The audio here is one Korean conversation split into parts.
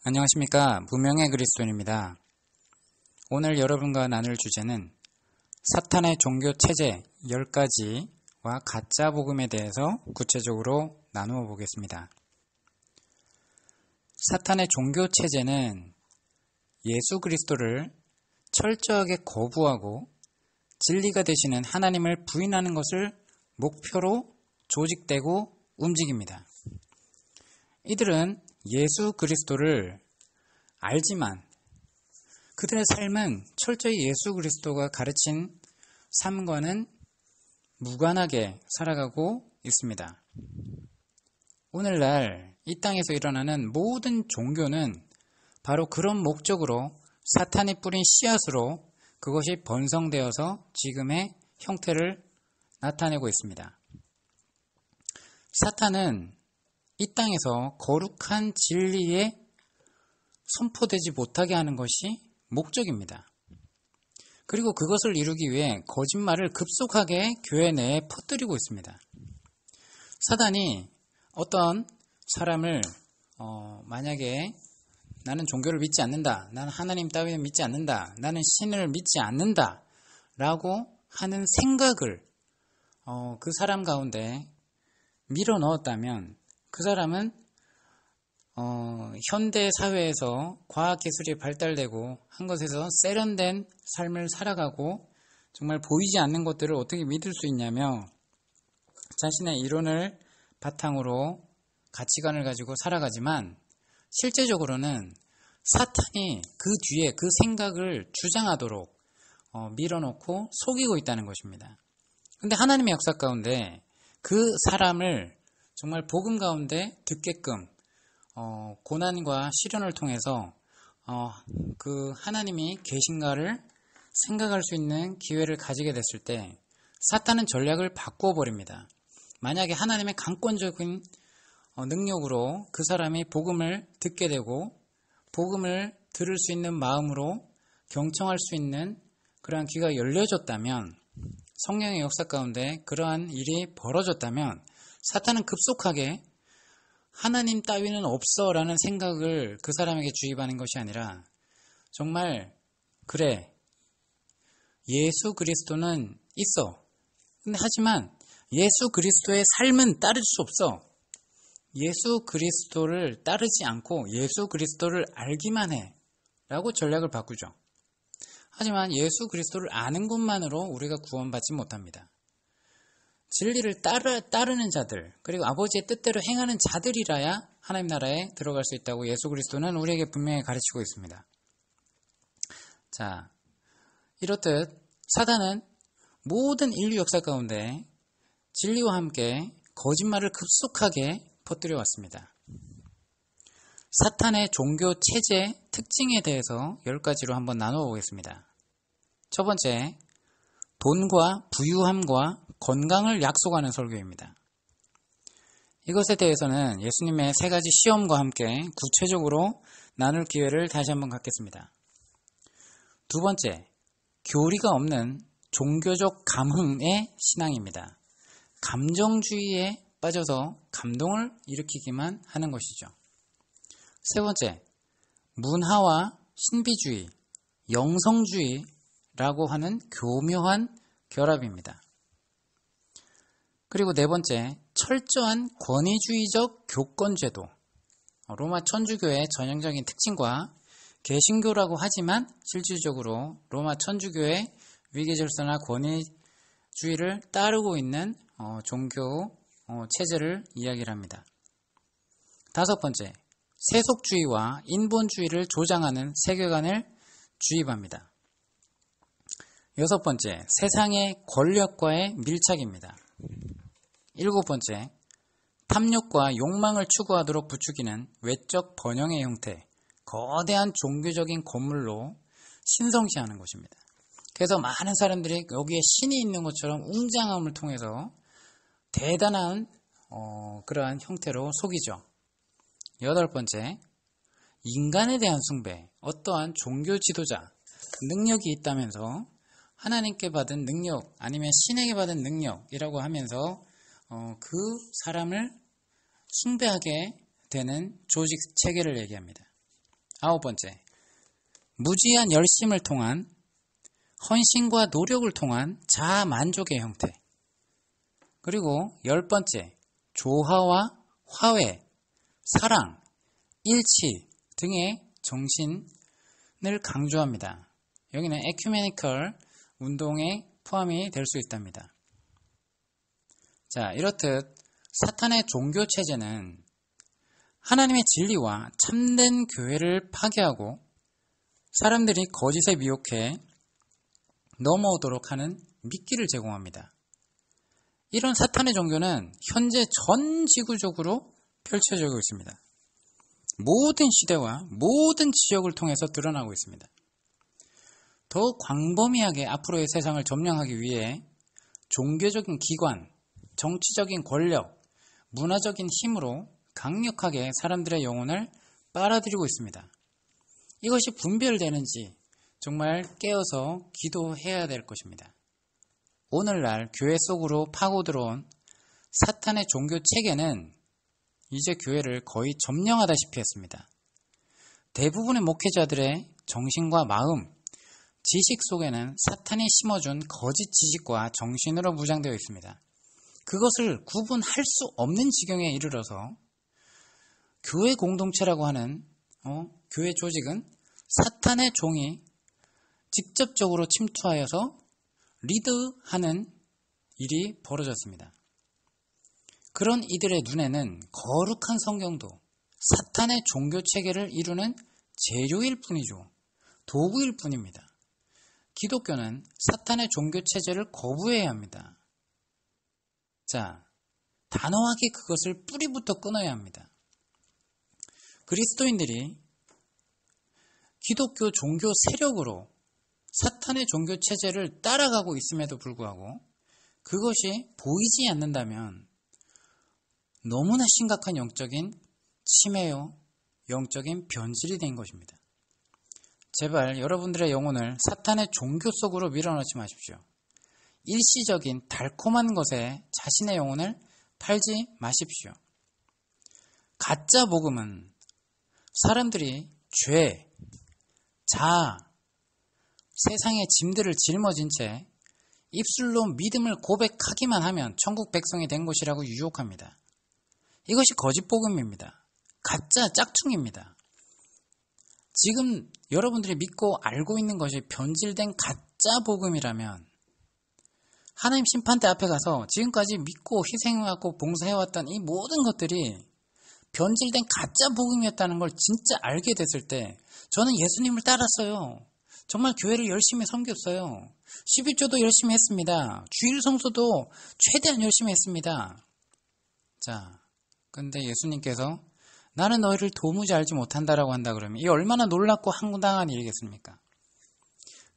안녕하십니까. 무명의 그리스도인입니다. 오늘 여러분과 나눌 주제는 사탄의 종교 체제 10가지와 가짜 복음에 대해서 구체적으로 나누어 보겠습니다. 사탄의 종교 체제는 예수 그리스도를 철저하게 거부하고 진리가 되시는 하나님을 부인하는 것을 목표로 조직되고 움직입니다. 이들은 예수 그리스도를 알지만 그들의 삶은 철저히 예수 그리스도가 가르친 삶과는 무관하게 살아가고 있습니다. 오늘날 이 땅에서 일어나는 모든 종교는 바로 그런 목적으로 사탄이 뿌린 씨앗으로 그것이 번성되어서 지금의 형태를 나타내고 있습니다. 사탄은 이 땅에서 거룩한 진리에 선포되지 못하게 하는 것이 목적입니다. 그리고 그것을 이루기 위해 거짓말을 급속하게 교회 내에 퍼뜨리고 있습니다. 사단이 어떤 사람을 만약에 나는 종교를 믿지 않는다, 나는 하나님 따위는 믿지 않는다, 나는 신을 믿지 않는다 라고 하는 생각을 그 사람 가운데 밀어 넣었다면 그 사람은 현대 사회에서 과학기술이 발달되고 한 것에서 세련된 삶을 살아가고 정말 보이지 않는 것들을 어떻게 믿을 수 있냐며 자신의 이론을 바탕으로 가치관을 가지고 살아가지만 실제적으로는 사탄이 그 뒤에 그 생각을 주장하도록 밀어놓고 속이고 있다는 것입니다. 그런데 하나님의 역사 가운데 그 사람을 정말 복음 가운데 듣게끔 고난과 시련을 통해서 그 하나님이 계신가를 생각할 수 있는 기회를 가지게 됐을 때 사탄은 전략을 바꾸어 버립니다. 만약에 하나님의 강권적인 능력으로 그 사람이 복음을 듣게 되고 복음을 들을 수 있는 마음으로 경청할 수 있는 그러한 귀가 열려졌다면 성령의 역사 가운데 그러한 일이 벌어졌다면 사탄은 급속하게 하나님 따위는 없어 라는 생각을 그 사람에게 주입하는 것이 아니라 정말 그래 예수 그리스도는 있어. 근데 하지만 예수 그리스도의 삶은 따를 수 없어. 예수 그리스도를 따르지 않고 예수 그리스도를 알기만 해 라고 전략을 바꾸죠. 하지만 예수 그리스도를 아는 것만으로 우리가 구원받지 못합니다. 진리를 따르는 자들 그리고 아버지의 뜻대로 행하는 자들이라야 하나님 나라에 들어갈 수 있다고 예수 그리스도는 우리에게 분명히 가르치고 있습니다. 자, 이렇듯 사단은 모든 인류 역사 가운데 진리와 함께 거짓말을 급속하게 퍼뜨려 왔습니다. 사탄의 종교 체제 특징에 대해서 10가지로 한번 나누어 보겠습니다. 첫 번째, 돈과 부유함과 건강을 약속하는 설교입니다. 이것에 대해서는 예수님의 3가지 시험과 함께 구체적으로 나눌 기회를 다시 한번 갖겠습니다. 두 번째, 교리가 없는 종교적 감흥의 신앙입니다. 감정주의에 빠져서 감동을 일으키기만 하는 것이죠. 세 번째, 문화와 신비주의, 영성주의라고 하는 교묘한 결합입니다. 그리고 네 번째, 철저한 권위주의적 교권제도. 로마 천주교의 전형적인 특징과 개신교라고 하지만 실질적으로 로마 천주교의 위계질서나 권위주의를 따르고 있는 종교 체제를 이야기를 합니다. 다섯 번째, 세속주의와 인본주의를 조장하는 세계관을 주입합니다. 여섯 번째, 세상의 권력과의 밀착입니다. 일곱 번째, 탐욕과 욕망을 추구하도록 부추기는 외적 번영의 형태, 거대한 종교적인 건물로 신성시하는 것입니다. 그래서 많은 사람들이 여기에 신이 있는 것처럼 웅장함을 통해서 대단한 그러한 형태로 속이죠. 여덟 번째, 인간에 대한 숭배, 어떠한 종교 지도자, 능력이 있다면서 하나님께 받은 능력 아니면 신에게 받은 능력이라고 하면서 그 사람을 숭배하게 되는 조직 체계를 얘기합니다. 9번째, 무지한 열심을 통한 헌신과 노력을 통한 자아 만족의 형태. 그리고 10번째, 조화와 화해, 사랑, 일치 등의 정신을 강조합니다. 여기는 에큐메니컬 운동에 포함이 될 수 있답니다. 자, 이렇듯 사탄의 종교 체제는 하나님의 진리와 참된 교회를 파괴하고 사람들이 거짓에 미혹해 넘어오도록 하는 미끼를 제공합니다. 이런 사탄의 종교는 현재 전 지구적으로 펼쳐지고 있습니다. 모든 시대와 모든 지역을 통해서 드러나고 있습니다. 더 광범위하게 앞으로의 세상을 점령하기 위해 종교적인 기관, 정치적인 권력, 문화적인 힘으로 강력하게 사람들의 영혼을 빨아들이고 있습니다. 이것이 분별되는지 정말 깨어서 기도해야 될 것입니다. 오늘날 교회 속으로 파고 들어온 사탄의 종교 체계는 이제 교회를 거의 점령하다시피 했습니다. 대부분의 목회자들의 정신과 마음, 지식 속에는 사탄이 심어준 거짓 지식과 정신으로 무장되어 있습니다. 그것을 구분할 수 없는 지경에 이르러서 교회 공동체라고 하는 교회 조직은 사탄의 종이 직접적으로 침투하여서 리드하는 일이 벌어졌습니다. 그런 이들의 눈에는 거룩한 성경도 사탄의 종교 체계를 이루는 재료일 뿐이죠. 도구일 뿐입니다. 기독교는 사탄의 종교 체제를 거부해야 합니다. 자, 단호하게 그것을 뿌리부터 끊어야 합니다. 그리스도인들이 기독교 종교 세력으로 사탄의 종교 체제를 따라가고 있음에도 불구하고 그것이 보이지 않는다면 너무나 심각한 영적인 침해요, 영적인 변질이 된 것입니다. 제발 여러분들의 영혼을 사탄의 종교 속으로 밀어넣지 마십시오. 일시적인 달콤한 것에 자신의 영혼을 팔지 마십시오. 가짜 복음은 사람들이 죄, 자아, 세상의 짐들을 짊어진 채 입술로 믿음을 고백하기만 하면 천국 백성이 된 것이라고 유혹합니다. 이것이 거짓 복음입니다. 가짜 짝퉁입니다. 지금 여러분들이 믿고 알고 있는 것이 변질된 가짜 복음이라면 하나님 심판대 앞에 가서 지금까지 믿고 희생하고 봉사해왔던 이 모든 것들이 변질된 가짜 복음이었다는 걸 진짜 알게 됐을 때 저는 예수님을 따랐어요. 정말 교회를 열심히 섬겼어요. 11조도 열심히 했습니다. 주일 성수도 최대한 열심히 했습니다. 자, 근데 예수님께서 나는 너희를 도무지 알지 못한다라고 한다 그러면 이 얼마나 놀랍고 황당한 일이겠습니까?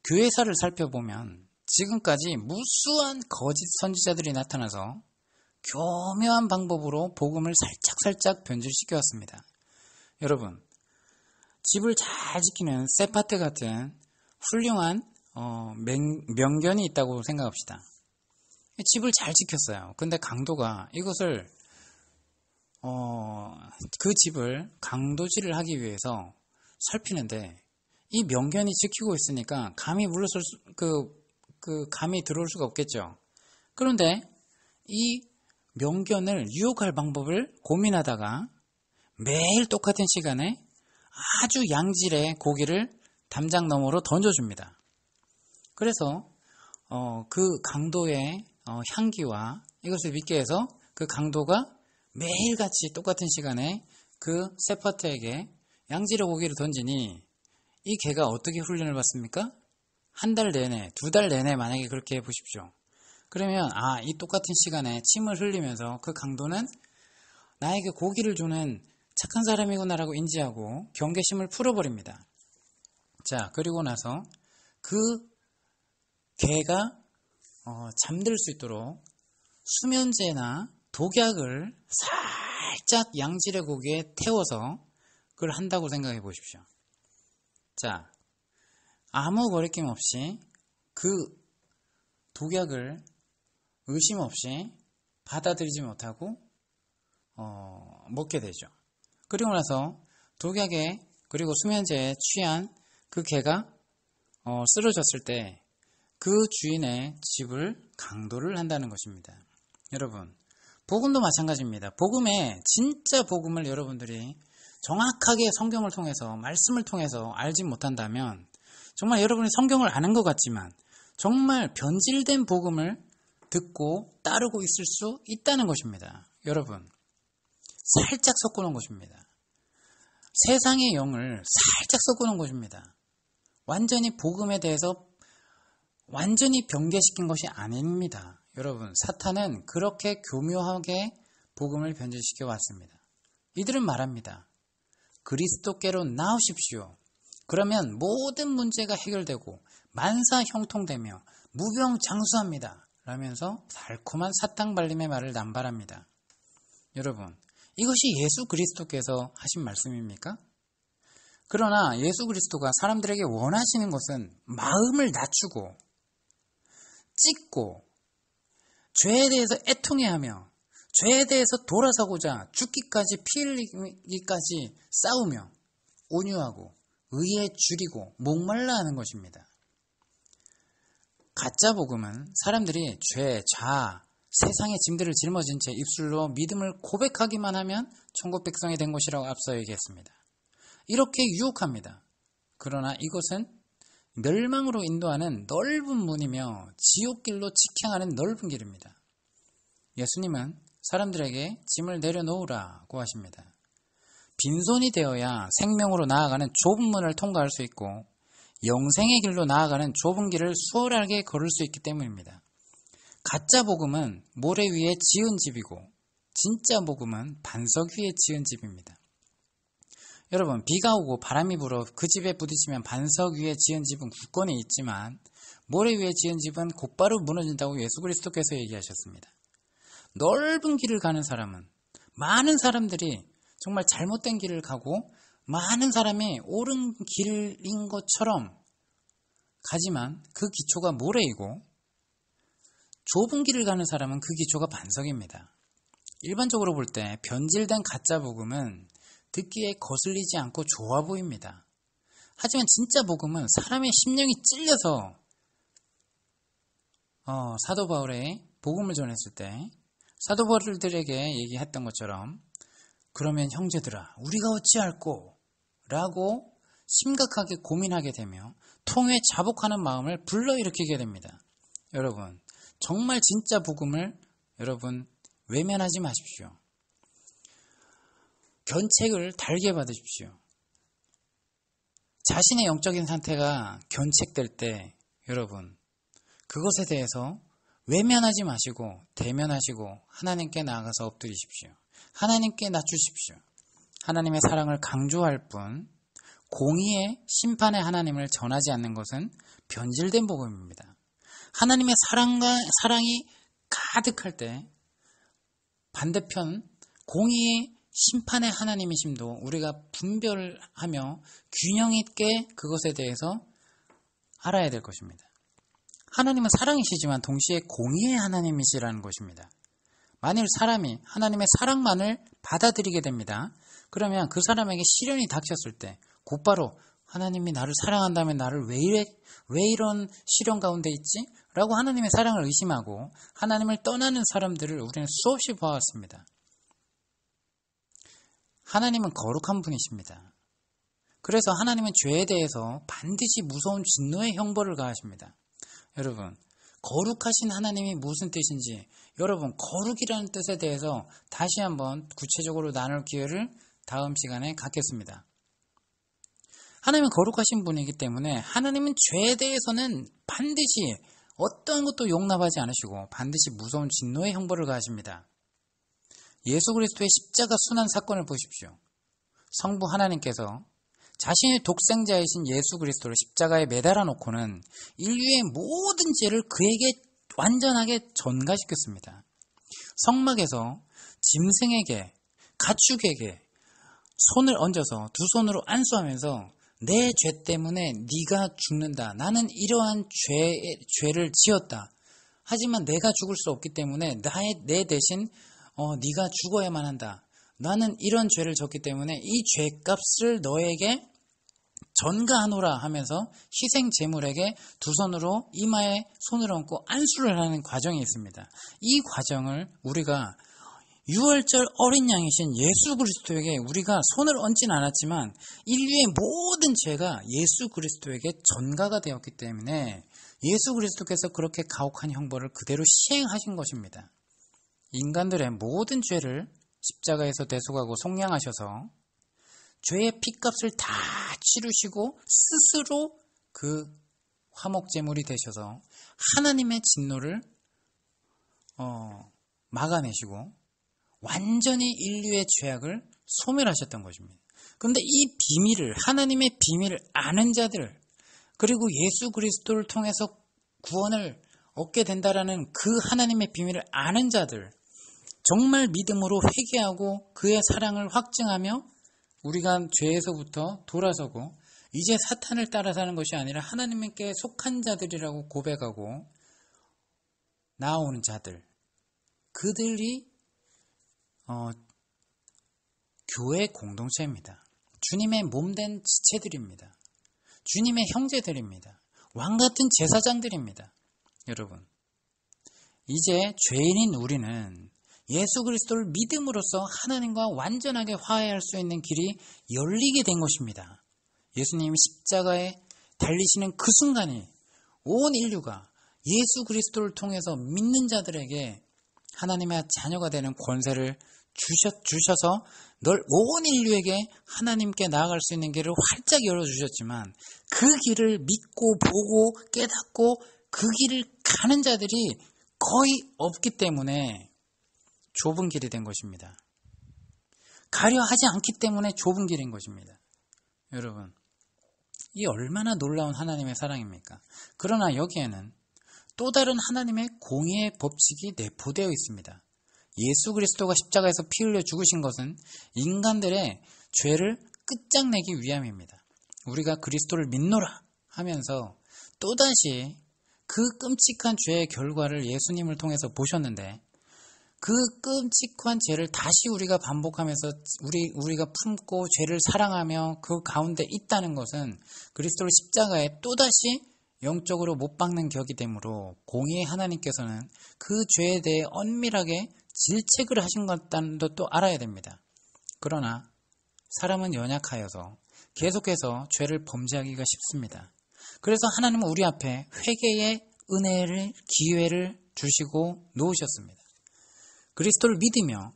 교회사를 살펴보면 지금까지 무수한 거짓 선지자들이 나타나서 교묘한 방법으로 복음을 살짝 변질시켜 왔습니다. 여러분, 집을 잘 지키는 세파트 같은 훌륭한 명견이 있다고 생각합시다. 집을 잘 지켰어요. 근데 강도가 이것을 그 집을 강도질을 하기 위해서 살피는데 이 명견이 지키고 있으니까 감히 물러설 감이 들어올 수가 없겠죠. 그런데 이 명견을 유혹할 방법을 고민하다가 매일 똑같은 시간에 아주 양질의 고기를 담장 너머로 던져줍니다. 그래서 그 강도의 향기와 이것을 믿게 해서 그 강도가 매일같이 똑같은 시간에 그 세파트에게 양질의 고기를 던지니 이 개가 어떻게 훈련을 받습니까? 한 달 내내, 2달 내내 만약에 그렇게 해보십시오. 그러면 이 똑같은 시간에 침을 흘리면서 그 강도는 나에게 고기를 주는 착한 사람이구나라고 인지하고 경계심을 풀어버립니다. 자, 그리고 나서 그 개가 잠들 수 있도록 수면제나 독약을 살짝 양질의 고기에 태워서 그걸 한다고 생각해 보십시오. 자, 아무 거리낌 없이 그 독약을 의심 없이 받아들이지 못하고 먹게 되죠. 그리고 나서 독약의 그리고 수면제에 취한 그 개가 쓰러졌을 때 그 주인의 집을 강도를 한다는 것입니다. 여러분, 복음도 마찬가지입니다. 진짜 복음을 여러분들이 정확하게 성경을 통해서, 말씀을 통해서 알지 못한다면 정말 여러분이 성경을 아는 것 같지만 정말 변질된 복음을 듣고 따르고 있을 수 있다는 것입니다. 여러분, 살짝 섞어놓은 것입니다. 세상의 영을 살짝 섞어놓은 것입니다. 완전히 복음에 대해서 완전히 변개시킨 것이 아닙니다. 여러분, 사탄은 그렇게 교묘하게 복음을 변질시켜 왔습니다. 이들은 말합니다. 그리스도께로 나오십시오. 그러면 모든 문제가 해결되고 만사 형통되며 무병장수합니다. 라면서 달콤한 사탕발림의 말을 남발합니다. 여러분, 이것이 예수 그리스도께서 하신 말씀입니까? 그러나 예수 그리스도가 사람들에게 원하시는 것은 마음을 낮추고 찢고 죄에 대해서 애통해하며 죄에 대해서 돌아서고자 죽기까지 피 흘리기까지 싸우며 온유하고 의에 줄이고 목말라 하는 것입니다. 가짜 복음은 사람들이 죄, 자아, 세상의 짐들을 짊어진 채 입술로 믿음을 고백하기만 하면 천국 백성이 된 것이라고 앞서 얘기했습니다. 이렇게 유혹합니다. 그러나 이것은 멸망으로 인도하는 넓은 문이며 지옥길로 직행하는 넓은 길입니다. 예수님은 사람들에게 짐을 내려놓으라고 하십니다. 빈손이 되어야 생명으로 나아가는 좁은 문을 통과할 수 있고 영생의 길로 나아가는 좁은 길을 수월하게 걸을 수 있기 때문입니다. 가짜 복음은 모래 위에 지은 집이고 진짜 복음은 반석 위에 지은 집입니다. 여러분, 비가 오고 바람이 불어 그 집에 부딪히면 반석 위에 지은 집은 굳건히 있지만 모래 위에 지은 집은 곧바로 무너진다고 예수 그리스도께서 얘기하셨습니다. 넓은 길을 가는 사람은 많은 사람들이 정말 잘못된 길을 가고 많은 사람이 옳은 길인 것처럼 가지만 그 기초가 모래이고 좁은 길을 가는 사람은 그 기초가 반석입니다. 일반적으로 볼 때 변질된 가짜 복음은 듣기에 거슬리지 않고 좋아 보입니다. 하지만 진짜 복음은 사람의 심령이 찔려서 사도 바울의 복음을 전했을 때 사도 바울들에게 얘기했던 것처럼 그러면 형제들아 우리가 어찌할꼬? 라고 심각하게 고민하게 되며 통회 자복하는 마음을 불러일으키게 됩니다. 여러분, 정말 진짜 복음을 여러분 외면하지 마십시오. 견책을 달게 받으십시오. 자신의 영적인 상태가 견책될 때 여러분 그것에 대해서 외면하지 마시고 대면하시고 하나님께 나아가서 엎드리십시오. 하나님께 낮추십시오. 하나님의 사랑을 강조할 뿐 공의의 심판의 하나님을 전하지 않는 것은 변질된 복음입니다. 하나님의 사랑이 가득할 때 반대편 공의의 심판의 하나님이심도 우리가 분별하며 균형 있게 그것에 대해서 알아야 될 것입니다. 하나님은 사랑이시지만 동시에 공의의 하나님이시라는 것입니다. 만일 사람이 하나님의 사랑만을 받아들이게 됩니다. 그러면 그 사람에게 시련이 닥쳤을 때 곧바로 하나님이 나를 사랑한다면 나를 왜 이런 시련 가운데 있지? 라고 하나님의 사랑을 의심하고 하나님을 떠나는 사람들을 우리는 수없이 보아왔습니다. 하나님은 거룩한 분이십니다. 그래서 하나님은 죄에 대해서 반드시 무서운 진노의 형벌을 가하십니다. 여러분, 거룩하신 하나님이 무슨 뜻인지 여러분 거룩이라는 뜻에 대해서 다시 한번 구체적으로 나눌 기회를 다음 시간에 갖겠습니다. 하나님은 거룩하신 분이기 때문에 하나님은 죄에 대해서는 반드시 어떤 것도 용납하지 않으시고 반드시 무서운 진노의 형벌을 가하십니다. 예수 그리스도의 십자가 순환 사건을 보십시오. 성부 하나님께서 자신의 독생자이신 예수 그리스도를 십자가에 매달아 놓고는 인류의 모든 죄를 그에게 완전하게 전가시켰습니다. 성막에서 짐승에게 가축에게 손을 얹어서 두 손으로 안수하면서 내 죄 때문에 네가 죽는다. 나는 이러한 죄를 지었다. 하지만 내가 죽을 수 없기 때문에 내 대신 네가 죽어야만 한다. 나는 이런 죄를 졌기 때문에 이 죄값을 너에게 전가하노라 하면서 희생 제물에게 두 손으로 이마에 손을 얹고 안수를 하는 과정이 있습니다. 이 과정을 우리가 유월절 어린 양이신 예수 그리스도에게 우리가 손을 얹진 않았지만 인류의 모든 죄가 예수 그리스도에게 전가가 되었기 때문에 예수 그리스도께서 그렇게 가혹한 형벌을 그대로 시행하신 것입니다. 인간들의 모든 죄를 십자가에서 대속하고 속량하셔서 죄의 핏값을 다 치르시고 스스로 그 화목제물이 되셔서 하나님의 진노를 막아내시고 완전히 인류의 죄악을 소멸하셨던 것입니다. 그런데 이 비밀을, 하나님의 비밀을 아는 자들, 그리고 예수 그리스도를 통해서 구원을 얻게 된다라는 그 하나님의 비밀을 아는 자들, 정말 믿음으로 회개하고 그의 사랑을 확증하며 우리가 죄에서부터 돌아서고 이제 사탄을 따라 사는 것이 아니라 하나님께 속한 자들이라고 고백하고 나아오는 자들, 그들이 교회 공동체입니다. 주님의 몸된 지체들입니다. 주님의 형제들입니다. 왕같은 제사장들입니다. 여러분, 이제 죄인인 우리는 예수 그리스도를 믿음으로써 하나님과 완전하게 화해할 수 있는 길이 열리게 된 것입니다. 예수님이 십자가에 달리시는 그 순간이 온 인류가 예수 그리스도를 통해서 믿는 자들에게 하나님의 자녀가 되는 권세를 주셔서 온 인류에게 하나님께 나아갈 수 있는 길을 활짝 열어주셨지만 그 길을 믿고 보고 깨닫고 그 길을 가는 자들이 거의 없기 때문에 좁은 길이 된 것입니다. 가려 하지 않기 때문에 좁은 길인 것입니다. 여러분, 이 얼마나 놀라운 하나님의 사랑입니까? 그러나 여기에는 또 다른 하나님의 공의의 법칙이 내포되어 있습니다. 예수 그리스도가 십자가에서 피 흘려 죽으신 것은 인간들의 죄를 끝장내기 위함입니다. 우리가 그리스도를 믿노라 하면서 또다시 그 끔찍한 죄의 결과를 예수님을 통해서 보셨는데 그 끔찍한 죄를 다시 우리가 반복하면서 우리가 품고 죄를 사랑하며 그 가운데 있다는 것은 그리스도를 십자가에 또다시 영적으로 못 박는 격이 되므로 공의의 하나님께서는 그 죄에 대해 엄밀하게 질책을 하신 것다는 것도 알아야 됩니다. 그러나 사람은 연약하여서 계속해서 죄를 범죄하기가 쉽습니다. 그래서 하나님은 우리 앞에 회개의 은혜를, 기회를 주시고 놓으셨습니다. 그리스도를 믿으며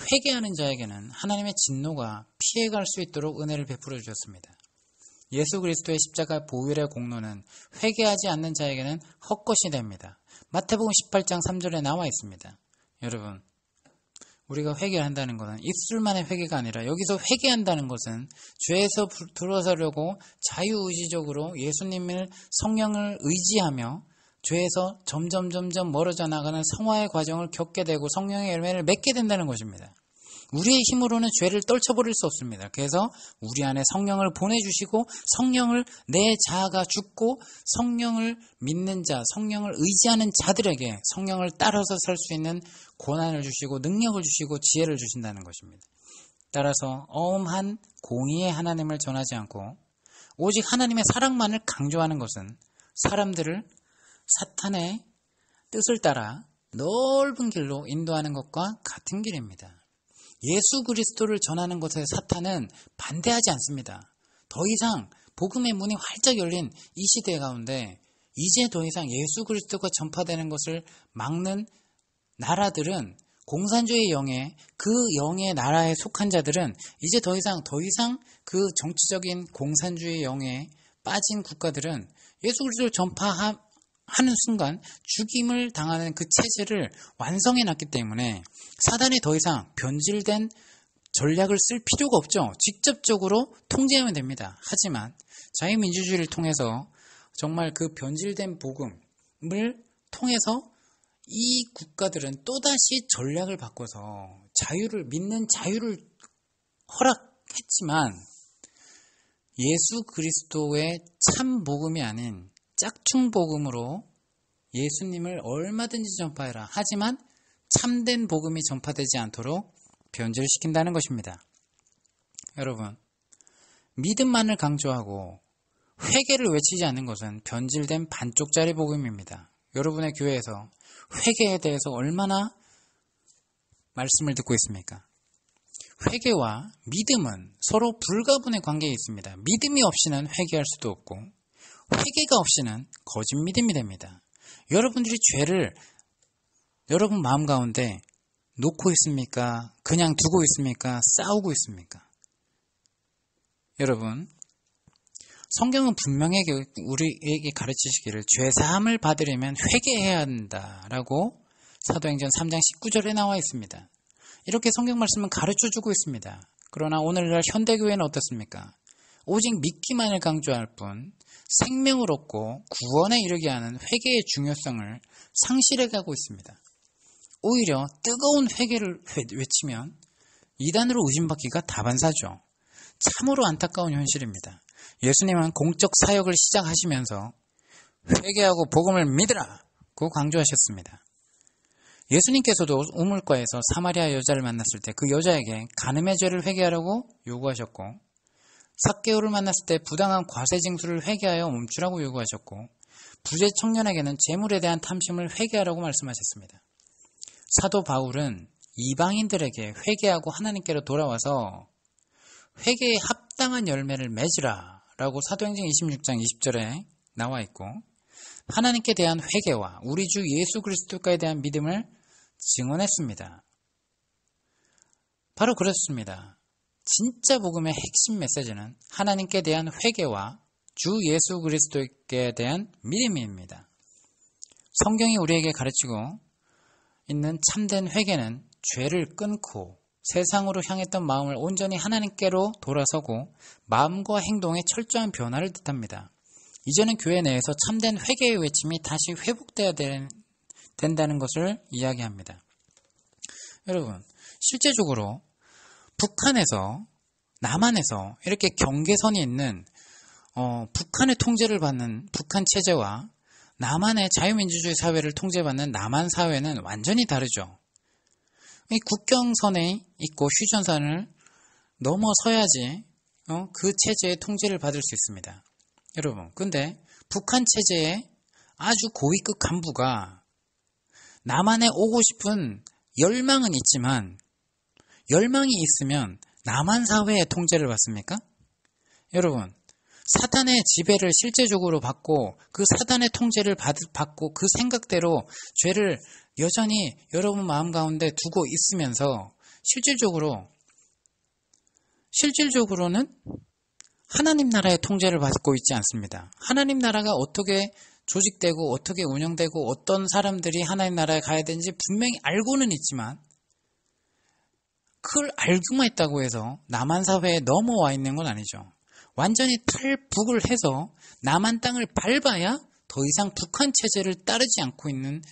회개하는 자에게는 하나님의 진노가 피해갈 수 있도록 은혜를 베풀어 주셨습니다. 예수 그리스도의 십자가 보혈의 공로는 회개하지 않는 자에게는 헛것이 됩니다. 마태복음 18장 3절에 나와 있습니다. 여러분, 우리가 회개한다는 것은 입술만의 회개가 아니라 여기서 회개한다는 것은 죄에서 들어서려고 자유의지적으로 예수님을 성령을 의지하며 죄에서 점점 멀어져 나가는 성화의 과정을 겪게 되고 성령의 열매를 맺게 된다는 것입니다. 우리의 힘으로는 죄를 떨쳐버릴 수 없습니다. 그래서 우리 안에 성령을 보내주시고 성령을 내 자아가 죽고 성령을 믿는 자, 성령을 의지하는 자들에게 성령을 따라서 살 수 있는 고난을 주시고 능력을 주시고 지혜를 주신다는 것입니다. 따라서 엄한 공의의 하나님을 전하지 않고 오직 하나님의 사랑만을 강조하는 것은 사람들을 사탄의 뜻을 따라 넓은 길로 인도하는 것과 같은 길입니다. 예수 그리스도를 전하는 것에 사탄은 반대하지 않습니다. 더 이상 복음의 문이 활짝 열린 이 시대 가운데 이제 더 이상 예수 그리스도가 전파되는 것을 막는 나라들은 공산주의 영에 그 영의 나라에 속한 자들은 이제 더 이상 그 정치적인 공산주의 영에 빠진 국가들은 예수 그리스도를 전파하는 순간 죽임을 당하는 그 체제를 완성해 놨기 때문에 사단이 더 이상 변질된 전략을 쓸 필요가 없죠. 직접적으로 통제하면 됩니다. 하지만 자유민주주의를 통해서 정말 그 변질된 복음을 통해서 이 국가들은 또다시 전략을 바꿔서 믿는 자유를 허락했지만 예수 그리스도의 참 복음이 아닌 짝퉁 복음으로 예수님을 얼마든지 전파해라. 하지만 참된 복음이 전파되지 않도록 변질시킨다는 것입니다. 여러분, 믿음만을 강조하고 회개를 외치지 않는 것은 변질된 반쪽짜리 복음입니다. 여러분의 교회에서 회개에 대해서 얼마나 말씀을 듣고 있습니까? 회개와 믿음은 서로 불가분의 관계에 있습니다. 믿음이 없이는 회개할 수도 없고 회개가 없이는 거짓 믿음이 됩니다. 여러분들이 죄를 여러분 마음 가운데 놓고 있습니까? 그냥 두고 있습니까? 싸우고 있습니까? 여러분, 성경은 분명하게 우리에게 가르치시기를 죄사함을 받으려면 회개해야 한다라고 사도행전 3장 19절에 나와 있습니다. 이렇게 성경 말씀은 가르쳐주고 있습니다. 그러나 오늘날 현대교회는 어떻습니까? 오직 믿기만을 강조할 뿐 생명을 얻고 구원에 이르게 하는 회개의 중요성을 상실해가고 있습니다. 오히려 뜨거운 회개를 외치면 이단으로 의심받기가 다반사죠. 참으로 안타까운 현실입니다. 예수님은 공적 사역을 시작하시면서 회개하고 복음을 믿으라고 강조하셨습니다. 예수님께서도 우물가에서 사마리아 여자를 만났을 때 그 여자에게 간음의 죄를 회개하라고 요구하셨고, 삭개오를 만났을 때 부당한 과세 징수를 회개하여 멈추라고 요구하셨고, 부재 청년에게는 재물에 대한 탐심을 회개하라고 말씀하셨습니다. 사도 바울은 이방인들에게 회개하고 하나님께로 돌아와서 회개에 합당한 열매를 맺으라 라고 사도행전 26장 20절에 나와 있고, 하나님께 대한 회개와 우리 주 예수 그리스도께 대한 믿음을 증언했습니다. 바로 그렇습니다. 진짜 복음의 핵심 메시지는 하나님께 대한 회개와 주 예수 그리스도께 대한 믿음입니다. 성경이 우리에게 가르치고 있는 참된 회개는 죄를 끊고 세상으로 향했던 마음을 온전히 하나님께로 돌아서고 마음과 행동의 철저한 변화를 뜻합니다. 이제는 교회 내에서 참된 회개의 외침이 다시 회복되어야 된다는 것을 이야기합니다. 여러분, 실제적으로 북한에서, 남한에서 이렇게 경계선이 있는 북한의 통제를 받는 북한 체제와 남한의 자유민주주의 사회를 통제받는 남한 사회는 완전히 다르죠. 이 국경선에 있고 휴전선을 넘어서야지 그 체제의 통제를 받을 수 있습니다. 여러분, 근데 북한 체제의 아주 고위급 간부가 남한에 오고 싶은 열망은 있지만 열망이 있으면 남한 사회의 통제를 받습니까? 여러분, 사탄의 지배를 실제적으로 받고 그 사탄의 통제를 받고 그 생각대로 죄를 여전히 여러분 마음 가운데 두고 있으면서 실질적으로는 하나님 나라의 통제를 받고 있지 않습니다. 하나님 나라가 어떻게 조직되고 어떻게 운영되고 어떤 사람들이 하나님 나라에 가야 되는지 분명히 알고는 있지만 그걸 알고만 있다고 해서 남한 사회에 넘어와 있는 건 아니죠. 완전히 탈북을 해서 남한 땅을 밟아야 더 이상 북한 체제를 따르지 않고 있는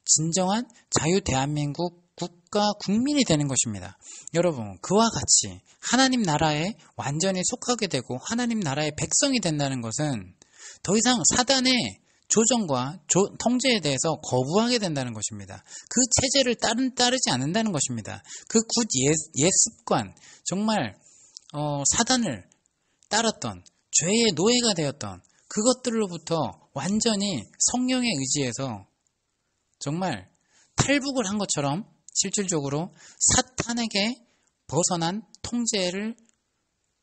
진정한 자유 대한민국 국가 국민이 되는 것입니다. 여러분, 그와 같이 하나님 나라에 완전히 속하게 되고 하나님 나라의 백성이 된다는 것은 더 이상 사단의 조정과 통제에 대해서 거부하게 된다는 것입니다. 그 체제를 따르지 않는다는 것입니다. 그 굿 옛습관, 정말 사단을 따랐던 죄의 노예가 되었던 그것들로부터 완전히 성령에 의지해서 정말 탈북을 한 것처럼 실질적으로 사탄에게 벗어난 통제를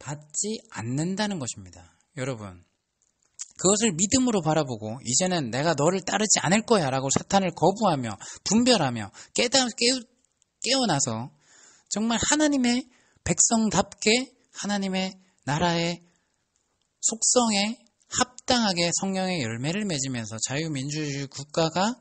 받지 않는다는 것입니다. 여러분, 그것을 믿음으로 바라보고 이제는 내가 너를 따르지 않을 거야 라고 사탄을 거부하며 분별하며 깨어나서 정말 하나님의 백성답게 하나님의 나라의 속성에 합당하게 성령의 열매를 맺으면서 자유민주주의 국가가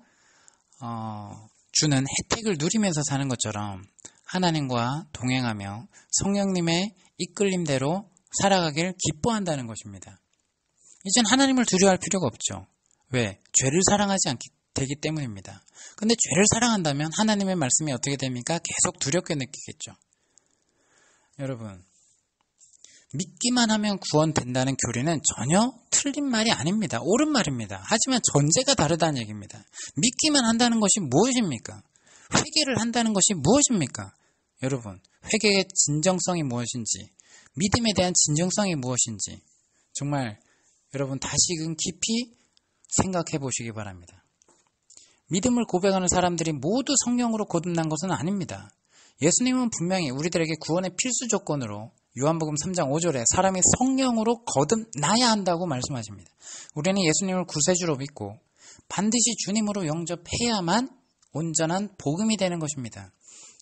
주는 혜택을 누리면서 사는 것처럼 하나님과 동행하며 성령님의 이끌림대로 살아가길 기뻐한다는 것입니다. 이젠 하나님을 두려워할 필요가 없죠. 왜? 죄를 사랑하지 않기 되기 때문입니다. 근데 죄를 사랑한다면 하나님의 말씀이 어떻게 됩니까? 계속 두렵게 느끼겠죠. 여러분, 믿기만 하면 구원된다는 교리는 전혀 틀린 말이 아닙니다. 옳은 말입니다. 하지만 전제가 다르다는 얘기입니다. 믿기만 한다는 것이 무엇입니까? 회개를 한다는 것이 무엇입니까? 여러분, 회개의 진정성이 무엇인지, 믿음에 대한 진정성이 무엇인지 정말 여러분 다시금 깊이 생각해 보시기 바랍니다. 믿음을 고백하는 사람들이 모두 성령으로 거듭난 것은 아닙니다. 예수님은 분명히 우리들에게 구원의 필수 조건으로 요한복음 3장 5절에 사람이 성령으로 거듭나야 한다고 말씀하십니다. 우리는 예수님을 구세주로 믿고 반드시 주님으로 영접해야만 온전한 복음이 되는 것입니다.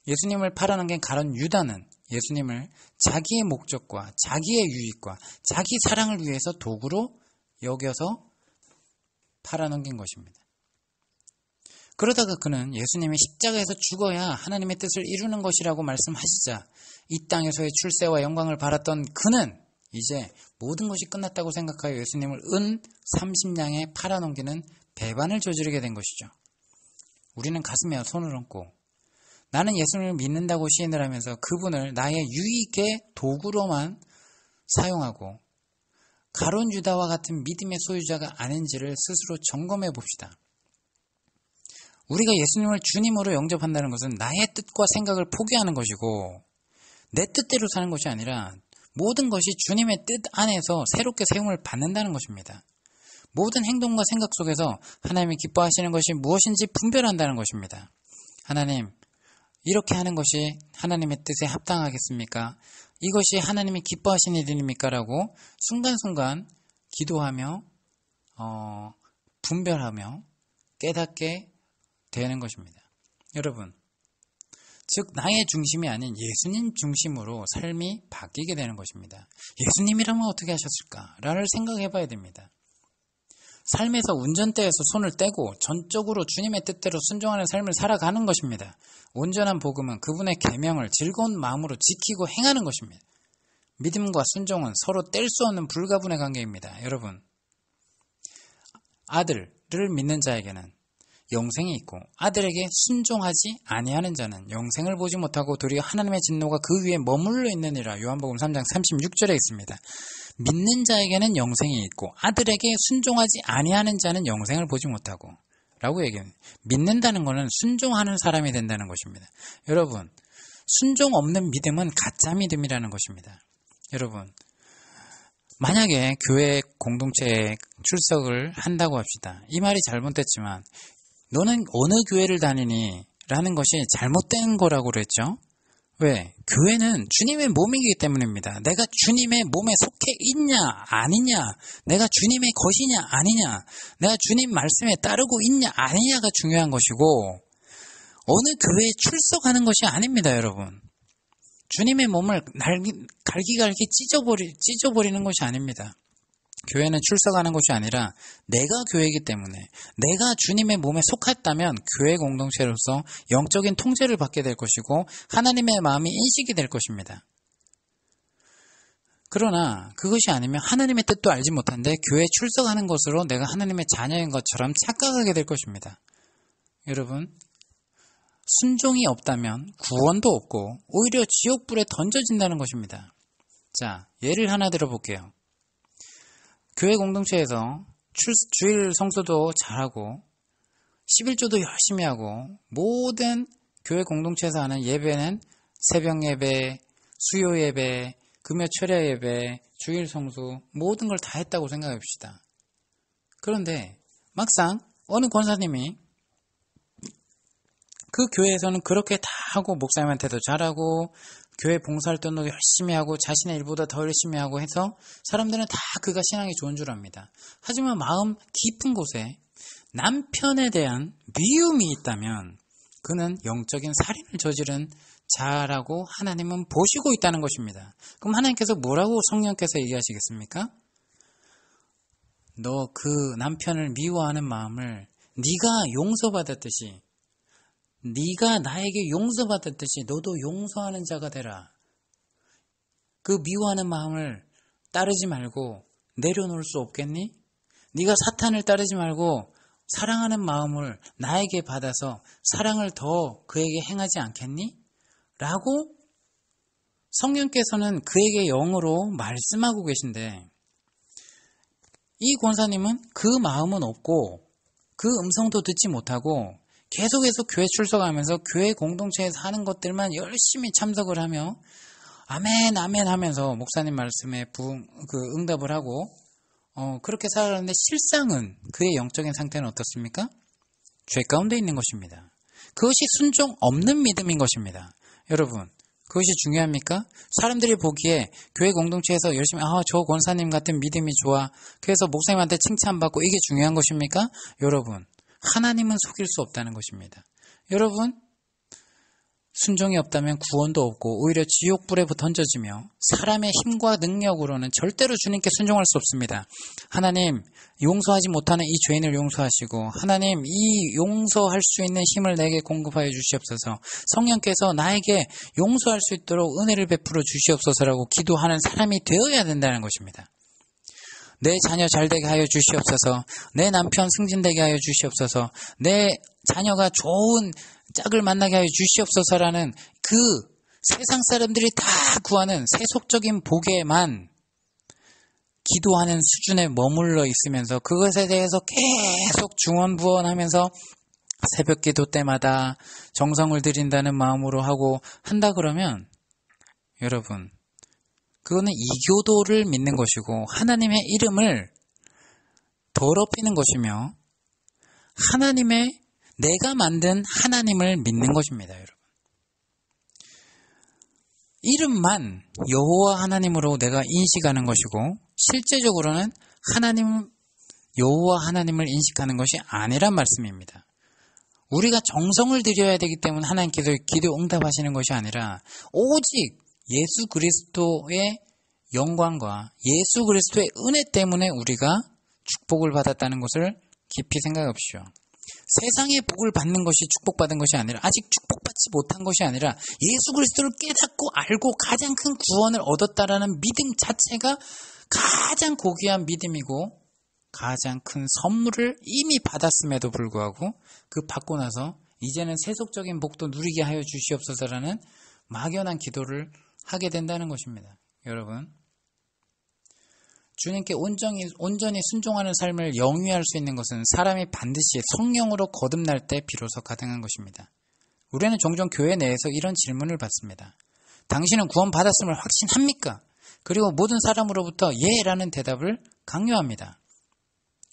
예수님을 팔아넘긴 가룟 유다는 예수님을 자기의 목적과 자기의 유익과 자기 사랑을 위해서 도구로 여겨서 팔아넘긴 것입니다. 그러다가 그는 예수님이 십자가에서 죽어야 하나님의 뜻을 이루는 것이라고 말씀하시자 이 땅에서의 출세와 영광을 바랐던 그는 이제 모든 것이 끝났다고 생각하여 예수님을 은 30냥에 팔아넘기는 배반을 저지르게 된 것이죠. 우리는 가슴에 손을 얹고 나는 예수님을 믿는다고 시인을 하면서 그분을 나의 유익의 도구로만 사용하고 가룟 유다와 같은 믿음의 소유자가 아닌지를 스스로 점검해 봅시다. 우리가 예수님을 주님으로 영접한다는 것은 나의 뜻과 생각을 포기하는 것이고 내 뜻대로 사는 것이 아니라 모든 것이 주님의 뜻 안에서 새롭게 세움을 받는다는 것입니다. 모든 행동과 생각 속에서 하나님이 기뻐하시는 것이 무엇인지 분별한다는 것입니다. 하나님, 이렇게 하는 것이 하나님의 뜻에 합당하겠습니까? 이것이 하나님이 기뻐하시는 일입니까? 라고 순간순간 기도하며 분별하며 깨닫게 되는 것입니다. 여러분, 즉 나의 중심이 아닌 예수님 중심으로 삶이 바뀌게 되는 것입니다. 예수님이라면 어떻게 하셨을까를 생각해 봐야 됩니다. 삶에서 운전대에서 손을 떼고 전적으로 주님의 뜻대로 순종하는 삶을 살아가는 것입니다. 온전한 복음은 그분의 계명을 즐거운 마음으로 지키고 행하는 것입니다. 믿음과 순종은 서로 뗄 수 없는 불가분의 관계입니다. 여러분, 아들을 믿는 자에게는 영생이 있고 아들에게 순종하지 아니하는 자는 영생을 보지 못하고 도리어 하나님의 진노가 그 위에 머물러 있느니라. 요한복음 3장 36절에 있습니다. 믿는 자에게는 영생이 있고 아들에게 순종하지 아니하는 자는 영생을 보지 못하고 라고 얘기합니다. 믿는다는 것은 순종하는 사람이 된다는 것입니다. 여러분, 순종 없는 믿음은 가짜 믿음이라는 것입니다. 여러분, 만약에 교회 공동체에 출석을 한다고 합시다. 이 말이 잘못됐지만 너는 어느 교회를 다니니? 라는 것이 잘못된 거라고 그랬죠. 왜? 교회는 주님의 몸이기 때문입니다. 내가 주님의 몸에 속해 있냐 아니냐, 내가 주님의 것이냐 아니냐, 내가 주님 말씀에 따르고 있냐 아니냐가 중요한 것이고 어느 교회에 출석하는 것이 아닙니다. 여러분, 주님의 몸을 갈기갈기 찢어버리는 것이 아닙니다. 교회는 출석하는 것이 아니라 내가 교회이기 때문에 내가 주님의 몸에 속했다면 교회 공동체로서 영적인 통제를 받게 될 것이고 하나님의 마음이 인식이 될 것입니다. 그러나 그것이 아니면 하나님의 뜻도 알지 못한데 교회에 출석하는 것으로 내가 하나님의 자녀인 것처럼 착각하게 될 것입니다. 여러분, 순종이 없다면 구원도 없고 오히려 지옥불에 던져진다는 것입니다. 자, 예를 하나 들어볼게요. 교회 공동체에서 주일 성수도 잘하고 11조도 열심히 하고 모든 교회 공동체에서 하는 예배는 새벽 예배, 수요 예배, 금요 철야 예배, 주일 성수 모든 걸 다 했다고 생각해 봅시다. 그런데 막상 어느 권사님이 그 교회에서는 그렇게 다 하고 목사님한테도 잘하고 교회 봉사활동도 열심히 하고 자신의 일보다 더 열심히 하고 해서 사람들은 다 그가 신앙이 좋은 줄 압니다. 하지만 마음 깊은 곳에 남편에 대한 미움이 있다면 그는 영적인 살인을 저지른 자라고 하나님은 보시고 있다는 것입니다. 그럼 하나님께서 뭐라고 성령께서 얘기하시겠습니까? 너 그 남편을 미워하는 마음을 네가 용서받았듯이 네가 나에게 용서받았듯이 너도 용서하는 자가 되라. 그 미워하는 마음을 따르지 말고 내려놓을 수 없겠니? 네가 사탄을 따르지 말고 사랑하는 마음을 나에게 받아서 사랑을 더 그에게 행하지 않겠니? 라고 성령께서는 그에게 영으로 말씀하고 계신데 이 권사님은 그 마음은 없고 그 음성도 듣지 못하고 계속해서 교회 출석하면서 교회 공동체에서 하는 것들만 열심히 참석을 하며 아멘 아멘 하면서 목사님 말씀에 응답을 하고 그렇게 살아가는데 실상은 그의 영적인 상태는 어떻습니까? 죄 가운데 있는 것입니다. 그것이 순종 없는 믿음인 것입니다. 여러분, 그것이 중요합니까? 사람들이 보기에 교회 공동체에서 열심히 저 권사님 같은 믿음이 좋아, 그래서 목사님한테 칭찬받고, 이게 중요한 것입니까? 여러분, 하나님은 속일 수 없다는 것입니다. 여러분, 순종이 없다면 구원도 없고 오히려 지옥불에 던져지며 사람의 힘과 능력으로는 절대로 주님께 순종할 수 없습니다. 하나님, 용서하지 못하는 이 죄인을 용서하시고, 하나님, 이 용서할 수 있는 힘을 내게 공급하여 주시옵소서. 성령께서 나에게 용서할 수 있도록 은혜를 베풀어 주시옵소서라고 기도하는 사람이 되어야 된다는 것입니다. 내 자녀 잘되게 하여 주시옵소서. 내 남편 승진되게 하여 주시옵소서. 내 자녀가 좋은 짝을 만나게 하여 주시옵소서라는 그 세상 사람들이 다 구하는 세속적인 복에만 기도하는 수준에 머물러 있으면서 그것에 대해서 계속 중언부언하면서 새벽 기도 때마다 정성을 들인다는 마음으로 하고 한다 그러면 여러분, 그거는 이교도를 믿는 것이고 하나님의 이름을 더럽히는 것이며 하나님의 내가 만든 하나님을 믿는 것입니다. 여러분, 이름만 여호와 하나님으로 내가 인식하는 것이고 실제적으로는 여호와 하나님을 인식하는 것이 아니란 말씀입니다. 우리가 정성을 들여야 되기 때문에 하나님께서 기도 응답하시는 것이 아니라 오직 예수 그리스도의 영광과 예수 그리스도의 은혜 때문에 우리가 축복을 받았다는 것을 깊이 생각해 보십시오. 세상의 복을 받는 것이 축복받은 것이 아니라, 아직 축복받지 못한 것이 아니라 예수 그리스도를 깨닫고 알고 가장 큰 구원을 얻었다라는 믿음 자체가 가장 고귀한 믿음이고 가장 큰 선물을 이미 받았음에도 불구하고 그 받고 나서 이제는 세속적인 복도 누리게 하여 주시옵소서라는 막연한 기도를 하게 된다는 것입니다. 여러분, 주님께 온전히 순종하는 삶을 영위할 수 있는 것은 사람이 반드시 성령으로 거듭날 때 비로소 가능한 것입니다. 우리는 종종 교회 내에서 이런 질문을 받습니다. 당신은 구원 받았음을 확신합니까? 그리고 모든 사람으로부터 예라는 대답을 강요합니다.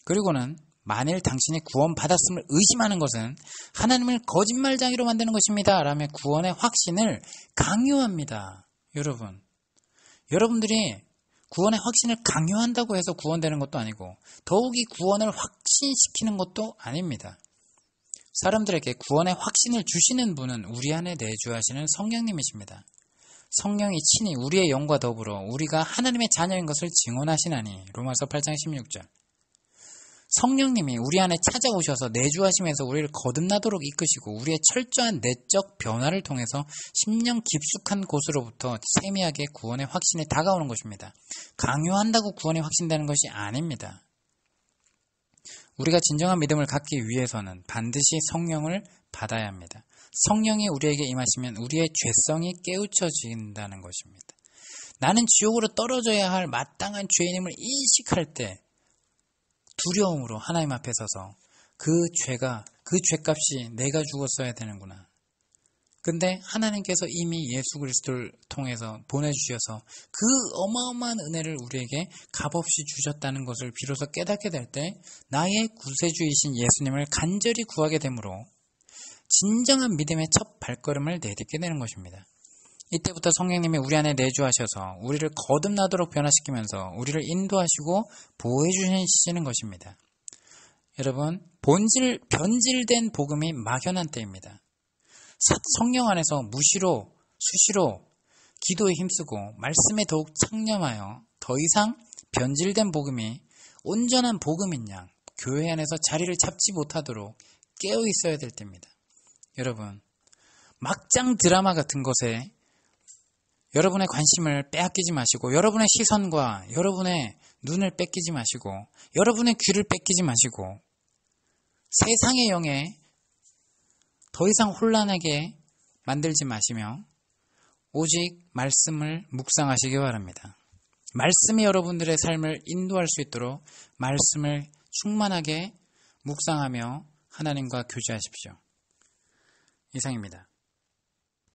그리고는 만일 당신이 구원 받았음을 의심하는 것은 하나님을 거짓말쟁이로 만드는 것입니다 라며 구원의 확신을 강요합니다. 여러분들이 구원의 확신을 강요한다고 해서 구원되는 것도 아니고 더욱이 구원을 확신시키는 것도 아닙니다. 사람들에게 구원의 확신을 주시는 분은 우리 안에 내주하시는 성령님이십니다. 성령이 친히 우리의 영과 더불어 우리가 하나님의 자녀인 것을 증언하시나니 로마서 8장 16절. 성령님이 우리 안에 찾아오셔서 내주하시면서 우리를 거듭나도록 이끄시고 우리의 철저한 내적 변화를 통해서 심령 깊숙한 곳으로부터 세미하게 구원의 확신이 다가오는 것입니다. 강요한다고 구원이 확신되는 것이 아닙니다. 우리가 진정한 믿음을 갖기 위해서는 반드시 성령을 받아야 합니다. 성령이 우리에게 임하시면 우리의 죄성이 깨우쳐진다는 것입니다. 나는 지옥으로 떨어져야 할 마땅한 죄인임을 인식할 때 두려움으로 하나님 앞에 서서 그 죄값이 내가 죽었어야 되는구나. 근데 하나님께서 이미 예수 그리스도를 통해서 보내주셔서 그 어마어마한 은혜를 우리에게 값없이 주셨다는 것을 비로소 깨닫게 될 때 나의 구세주이신 예수님을 간절히 구하게 되므로 진정한 믿음의 첫 발걸음을 내딛게 되는 것입니다. 이때부터 성령님이 우리 안에 내주하셔서 우리를 거듭나도록 변화시키면서 우리를 인도하시고 보호해 주시는 것입니다. 여러분, 변질된 복음이 막연한 때입니다. 성령 안에서 무시로, 수시로 기도에 힘쓰고 말씀에 더욱 창념하여 더 이상 변질된 복음이 온전한 복음인 양 교회 안에서 자리를 잡지 못하도록 깨어 있어야 될 때입니다. 여러분, 막장 드라마 같은 것에 여러분의 관심을 빼앗기지 마시고 여러분의 시선과 여러분의 눈을 뺏기지 마시고 여러분의 귀를 뺏기지 마시고 세상의 영에 더 이상 혼란하게 만들지 마시며 오직 말씀을 묵상하시기 바랍니다. 말씀이 여러분들의 삶을 인도할 수 있도록 말씀을 충만하게 묵상하며 하나님과 교제하십시오. 이상입니다.